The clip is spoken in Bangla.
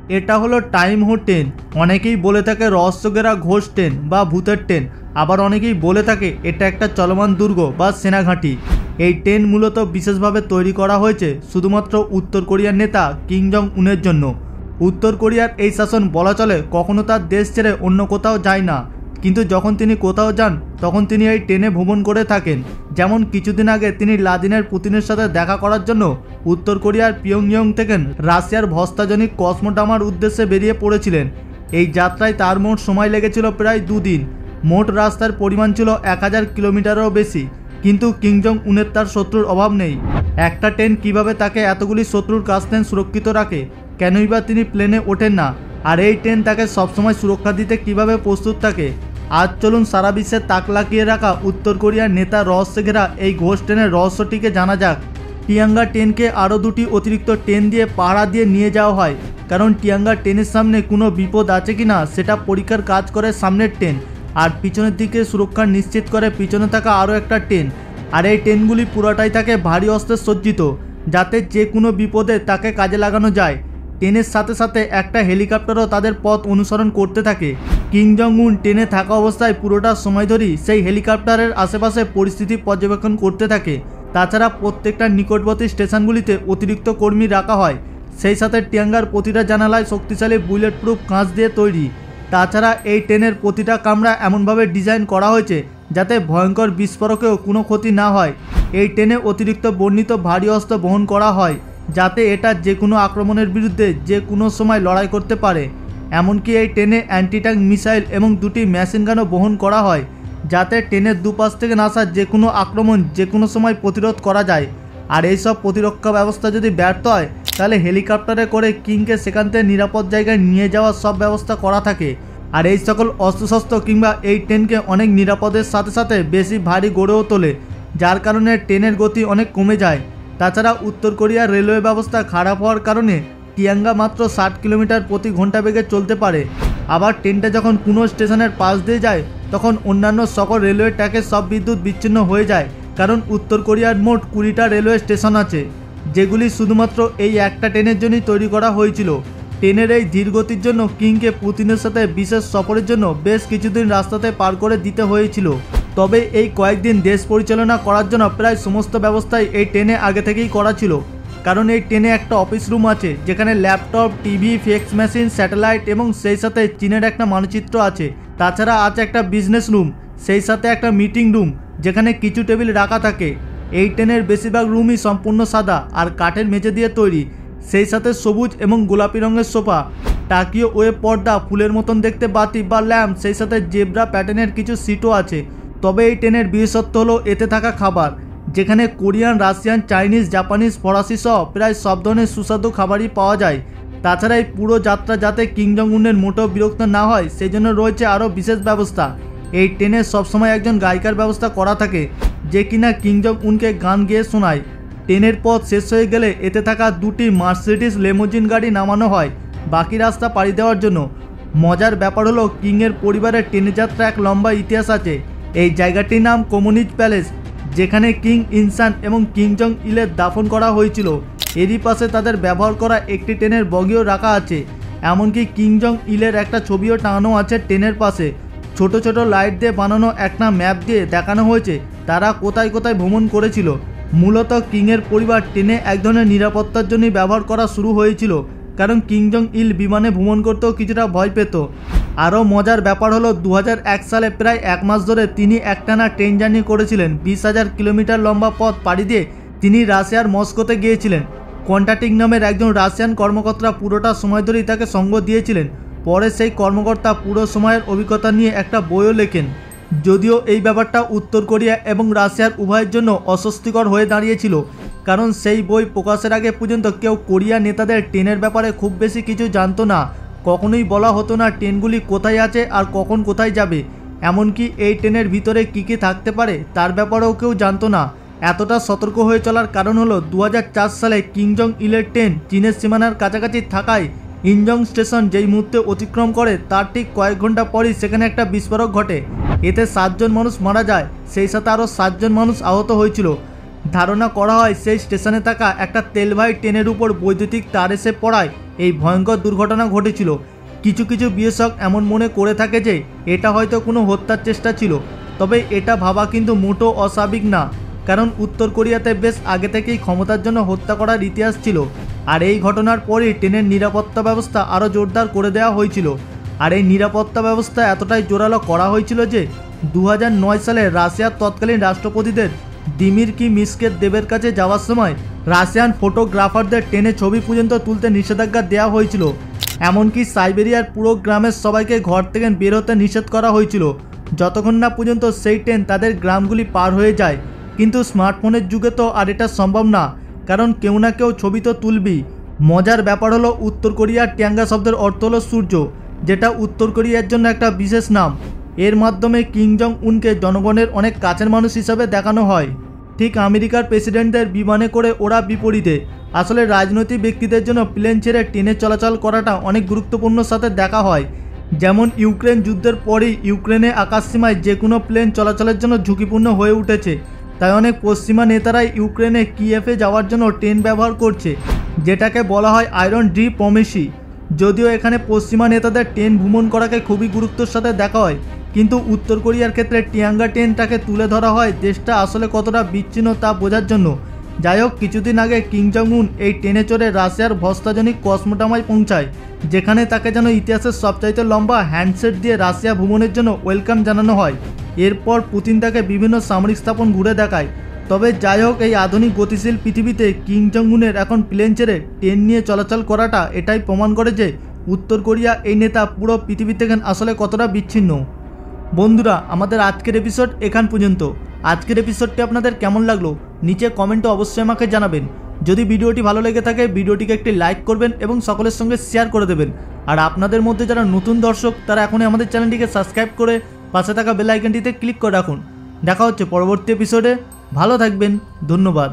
এটা হলো টাইম হো ট্রেন। অনেকেই বলে থাকে রহস্যঘেরা ঘোষ ট্রেন বা ভূতের ট্রেন, আবার অনেকেই বলে থাকে এটা একটা চলমান দুর্গ বা সেনাঘাঁটি। এই ট্রেন মূলত বিশেষভাবে তৈরি করা হয়েছে শুধুমাত্র উত্তর কোরিয়ার নেতা কিম জং উনের জন্য। উত্তর কোরিয়ার এই শাসন বলা চলে কখনো তার দেশ ছেড়ে অন্য কোথাও যায় না, কিন্তু যখন তিনি কোথাও যান তখন তিনি এই ট্রেনে ভ্রমণ করে থাকেন। যেমন কিছুদিন আগে তিনি ভ্লাদিমির পুতিনের সাথে দেখা করার জন্য উত্তর কোরিয়ার পিয়ংইয়ং থেকে রাশিয়ার ভস্তাজনিক কসমোড্রামার উদ্দেশ্যে বেরিয়ে পড়েছিলেন। এই যাত্রায় তার মোট সময় লেগেছিল প্রায় 2 দিন। মোট রাস্তার পরিমাণ ছিল 1000 কিলোমিটারেরও বেশি। কিন্তু কিম জং উনের তার শত্রুর অভাব নেই। একটা ট্রেন কিভাবে তাকে এতগুলি শত্রুর কাছ থেকে সুরক্ষিত রাখে, কেনই বা তিনি প্লেনে ওঠেন না, আর এই ট্রেন তাকে সবসময় সুরক্ষা দিতে কিভাবে প্রস্তুত থাকে। আজ চলুন সারা বিশ্বে তাক লাগিয়ে রাখা উত্তর কোরিয়ার নেতা রহস্যে ঘেরা এই ঘোষ ট্রেনের রহস্যটিকে জানা যাক। টিয়াঙ্গা ট্রেনকে আরও 2টি অতিরিক্ত ট্রেন দিয়ে পাহারা দিয়ে নিয়ে যাওয়া হয়, কারণ টিয়াঙ্গা ট্রেনের সামনে কোনো বিপদ আছে কিনা সেটা পরীক্ষার কাজ করে সামনের ট্রেন, আর পিছনের দিকে সুরক্ষা নিশ্চিত করে পিছনে থাকা আরও একটা ট্রেন। আর এই ট্রেনগুলি পুরোটাই থাকে ভারী অস্ত্রে সজ্জিত, যাতে যে কোনো বিপদে তাকে কাজে লাগানো যায়। ট্রেনের সাথে সাথে একটা হেলিকপ্টারও তাদের পথ অনুসরণ করতে থাকে। কিম জং উন ট্রেনে থাকা অবস্থায় পুরোটা সময় ধরেই সেই হেলিকপ্টারের আশেপাশে পরিস্থিতি পর্যবেক্ষণ করতে থাকে। তাছাড়া প্রত্যেকটা নিকটবর্তী স্টেশনগুলিতে অতিরিক্ত কর্মী রাখা হয়। সেই সাথে টিয়াঙ্গার প্রতিটা জানালায় শক্তিশালী বুলেট প্রুফ কাঁচ দিয়ে তৈরি। তাছাড়া এই ট্রেনের প্রতিটা কামরা এমনভাবে ডিজাইন করা হয়েছে যাতে ভয়ঙ্কর বিস্ফোরকেও কোনো ক্ষতি না হয়। এই ট্রেনে অতিরিক্ত বর্ণিত ভারী অস্ত্র বহন করা হয়, যাতে এটা যে কোনো আক্রমণের বিরুদ্ধে যে কোনো সময় লড়াই করতে পারে। এমনকি এই ট্রেনে অ্যান্টি ট্যাঙ্ক মিসাইল এবং 2টি মেশিন গানও বহন করা হয়, যাতে ট্রেনের দুপাশ থেকে আসা যে কোনো আক্রমণ যে কোনো সময় প্রতিরোধ করা যায়। আর এইসব প্রতিরক্ষা ব্যবস্থা যদি ব্যর্থ হয় তাহলে হেলিকপ্টারে করে কিংকে সেখান থেকে নিরাপদ জায়গায় নিয়ে যাওয়ার সব ব্যবস্থা করা থাকে। আর এই সকল অস্ত্রশস্ত্র কিংবা এই ট্রেনকে অনেক নিরাপদের সাথে সাথে বেশি ভারী গড়েও তোলে, যার কারণে ট্রেনের গতি অনেক কমে যায়। তাছাড়া উত্তর কোরিয়ার রেলওয়ে ব্যবস্থা খারাপ হওয়ার কারণে টিয়াঙ্গা মাত্র 60 কিলোমিটার প্রতি ঘন্টা বেগে চলতে পারে। আবার ট্রেনটা যখন কোনো স্টেশনের পাশ দিয়ে যায় তখন অন্যান্য সকল রেলওয়ে ট্র্যাকের সব বিদ্যুৎ বিচ্ছিন্ন হয়ে যায়, কারণ উত্তর কোরিয়ার মোট 20টা রেলওয়ে স্টেশন আছে, যেগুলি শুধুমাত্র এই একটা ট্রেনের জন্যই তৈরি করা হয়েছিল। ট্রেনের এই ধীরগতির জন্য কিংকে পুতিনের সাথে বিশেষ সফরের জন্য বেশ কিছুদিন রাস্তাতে পার করে দিতে হয়েছিল। তবে এই কয়েকদিন দেশ পরিচালনা করার জন্য প্রায় সমস্ত ব্যবস্থাই এই ট্রেনে আগে থেকেই করা ছিল, কারণ এই ট্রেনে একটা অফিস রুম আছে যেখানে laptop, TV, fax machine, satellite এবং সেই সাথে চীনের একটা মানচিত্র আছে। তাছাড়া আছে একটা বিজনেস রুম, সেই সাথে একটা মিটিং রুম যেখানে কিছু টেবিল রাখা থাকে। এই ট্রেনের বেশিরভাগ রুমই সম্পূর্ণ সাদা আর কাঠের মেঝে দিয়ে তৈরি, সেই সাথে সবুজ এবং গোলাপি রঙের সোফা, টাকিও ওয়েব পর্দা, ফুলের মতন দেখতে বাতি বা ল্যাম্প, সেই সাথে জেব্রা প্যাটার্নের কিছু সিটও আছে। তবে এই ট্রেনের বিশেষত্ব হলো এতে থাকা খাবার, যেখানে কোরিয়ান, রাশিয়ান, চাইনিজ, জাপানিজ, ফরাসি সহ প্রায় সব ধরনের সুস্বাদু খাবারই পাওয়া যায়। তাছাড়া এই পুরো যাত্রা যাতে কিম জং উনের মোটেও বিরক্ত না হয় সেই জন্য রয়েছে আরও বিশেষ ব্যবস্থা। এই ট্রেনে সবসময় একজন গায়িকার ব্যবস্থা করা থাকে, যে কিনা কিম জং উনকে গান গেয়ে শোনায়। ট্রেনের পথ শেষ হয়ে গেলে এতে থাকা 2টি মার্সিডিজ লেমোজিন গাড়ি নামানো হয় বাকি রাস্তা পাড়ি দেওয়ার জন্য। মজার ব্যাপার হলো কিংয়ের পরিবারের ট্রেনে যাত্রা এক লম্বা ইতিহাস আছে। এই জায়গাটির নাম কমিউনিস্ট প্যালেস, যেখানে কিং ইনসান এবং কিম জং ইলের দাফন করা হয়েছিল। এরই পাশে তাদের ব্যবহার করা একটি ট্রেনের বগিও রাখা আছে। এমনকি কিম জং ইলের একটা ছবিও টাঙানো আছে ট্রেনের পাশে। ছোট ছোট লাইট দিয়ে বানানো একটা ম্যাপ দিয়ে দেখানো হয়েছে তারা কোথায় কোথায় ভ্রমণ করেছিল। মূলত কিংয়ের পরিবার ট্রেনে এক ধরনের নিরাপত্তার জন্যই ব্যবহার করা শুরু হয়েছিল, কারণ কিম জং ইল বিমানে ভ্রমণ করতেও কিছুটা ভয় পেত। আরও মজার ব্যাপার হলো 2001 সালে প্রায় 1 মাস ধরে তিনি একটানা ট্রেন জার্নি করেছিলেন। 20,000 কিলোমিটার লম্বা পথ পাড়ি দিয়ে তিনি রাশিয়ার মস্কোতে গিয়েছিলেন। কন্টাটিং নামের একজন রাশিয়ান কর্মকর্তা পুরোটা সময় ধরেই তাকে সঙ্গ দিয়েছিলেন। পরে সেই কর্মকর্তা পুরো সময়ের অভিজ্ঞতা নিয়ে একটা বইও লেখেন। যদিও এই ব্যাপারটা উত্তর কোরিয়া এবং রাশিয়ার উভয়ের জন্য অস্বস্তিকর হয়ে দাঁড়িয়েছিল, কারণ সেই বই প্রকাশের আগে পর্যন্ত কেউ কোরিয়া নেতাদের ট্রেনের ব্যাপারে খুব বেশি কিছু জানতো না। কখনোই বলা হতো না ট্রেনগুলি কোথায় আছে আর কখন কোথায় যাবে। এমনকি এই ট্রেনের ভিতরে কী কী থাকতে পারে তার ব্যাপারেও কেউ জানতো না। এতটা সতর্ক হয়ে চলার কারণ হলো 2004 সালে কিম জং ইলের ট্রেন চীনের সীমানার কাছাকাছি থাকায় ইনজং স্টেশন যেই মুহূর্তে অতিক্রম করে তার ঠিক কয়েক ঘন্টা পরই সেখানে একটা বিস্ফোরক ঘটে। এতে 7 জন মানুষ মারা যায়, সেই সাথে আরও 7 জন মানুষ আহত হয়েছিল। ধারণা করা হয় সেই স্টেশনে থাকা একটা তেলবাহী ট্রেনের উপর বৈদ্যুতিক তার এসে পড়ায় এই ভয়ঙ্কর দুর্ঘটনা ঘটেছিল। কিছু কিছু বিশেষজ্ঞ এমন মনে করে থাকে যে এটা হয়তো কোনো হত্যার চেষ্টা ছিল, তবে এটা ভাবা কিন্তু মোটো অস্বাভাবিক না, কারণ উত্তর কোরিয়াতে বেশ আগে থেকেই ক্ষমতার জন্য হত্যা করার ইতিহাস ছিল। আর এই ঘটনার পরেই ট্রেনের নিরাপত্তা ব্যবস্থা আরও জোরদার করে দেওয়া হয়েছিল। আর এই নিরাপত্তা ব্যবস্থা এতটাই জোরালো করা হয়েছিল যে 2009 সালে রাশিয়ার তৎকালীন রাষ্ট্রপতিদের দিমির কিমিস্কের দেবের কাছে যাওয়ার সময় রাশিয়ান ফটোগ্রাফারদের ট্রেনে ছবি পর্যন্ত তুলতে নিষেধাজ্ঞা দেওয়া হয়েছিল। এমনকি সাইবেরিয়ার পুরো গ্রামের সবাইকে ঘর থেকে বের হতে নিষেধ করা হয়েছিল যতক্ষণ না পর্যন্ত সেই ট্রেন তাদের গ্রামগুলি পার হয়ে যায়। কিন্তু স্মার্টফোনের যুগে তো আর এটা সম্ভব না, কারণ কেউ না কেউ ছবি তো তুলবি। মজার ব্যাপার হলো উত্তর কোরিয়ার ট্যাঙ্গা শব্দের অর্থ হলো সূর্য, যেটা উত্তর কোরিয়ার জন্য একটা বিশেষ নাম। এর মাধ্যমে কিম জং উনকে জনগণের অনেক কাছের মানুষ হিসাবে দেখানো হয়। ঠিক আমেরিকার প্রেসিডেন্টদের বিমানে করে ওরা বিপরীতে। আসলে রাজনৈতিক ব্যক্তিদের জন্য প্লেন ছেড়ে ট্রেনে চলাচল করাটা অনেক গুরুত্বপূর্ণ সাথে দেখা হয়। যেমন ইউক্রেন যুদ্ধের পরেই ইউক্রেনে আকাশসীমায় যে কোনো প্লেন চলাচলের জন্য ঝুঁকিপূর্ণ হয়ে উঠেছে, তাই অনেক পশ্চিমা নেতারাই ইউক্রেনে কিয়েভে যাওয়ার জন্য ট্রেন ব্যবহার করছে, যেটাকে বলা হয় আয়রন ডিপ্লোমেসি। যদিও এখানে পশ্চিমা নেতাদের ট্রেন ভ্রমণ করাকে খুবই গুরুত্বের সাথে দেখা হয়, কিন্তু উত্তর কোরিয়ার ক্ষেত্রে টিয়াঙ্গা ট্রেনটাকে তুলে ধরা হয় দেশটা আসলে কতটা বিচ্ছিন্ন তা বোঝার জন্য। যাই হোক, কিছুদিন আগে কিম জং উন এই ট্রেনে চড়ে রাশিয়ার ভস্তাজনিক কসমোডামায় পৌঁছায়, যেখানে তাকে যেন ইতিহাসের সবচাইতে লম্বা হ্যান্ডশেক দিয়ে রাশিয়া ভ্রমণের জন্য ওয়েলকাম জানানো হয়। এরপর পুতিন তাকে বিভিন্ন সামরিক স্থাপন ঘুরে দেখায়। তবে যাই হোক, এই আধুনিক গতিশীল পৃথিবীতে কিম জং উনের এখন প্লেন ছেড়ে ট্রেন নিয়ে চলাচল করাটা এটাই প্রমাণ করে যে উত্তর কোরিয়া এই নেতা পুরো পৃথিবী থেকে আসলে কতটা বিচ্ছিন্ন। বন্ধুরা, আমাদের আজকের এপিসোড এখান পর্যন্ত। আজকের এপিসোডটি আপনাদের কেমন লাগলো নিচে কমেন্টে অবশ্যই আমাকে জানাবেন। যদি ভিডিওটি ভালো লেগে থাকে ভিডিওটিকে একটি লাইক করবেন এবং সকলের সঙ্গে শেয়ার করে দেবেন। আর আপনাদের মধ্যে যারা নতুন দর্শক তারা এখনই আমাদের চ্যানেলটিকে সাবস্ক্রাইব করে পাশে থাকা বেল আইকনটিতে ক্লিক করে রাখুন। দেখা হচ্ছে পরবর্তী এপিসোডে। ভালো থাকবেন, ধন্যবাদ।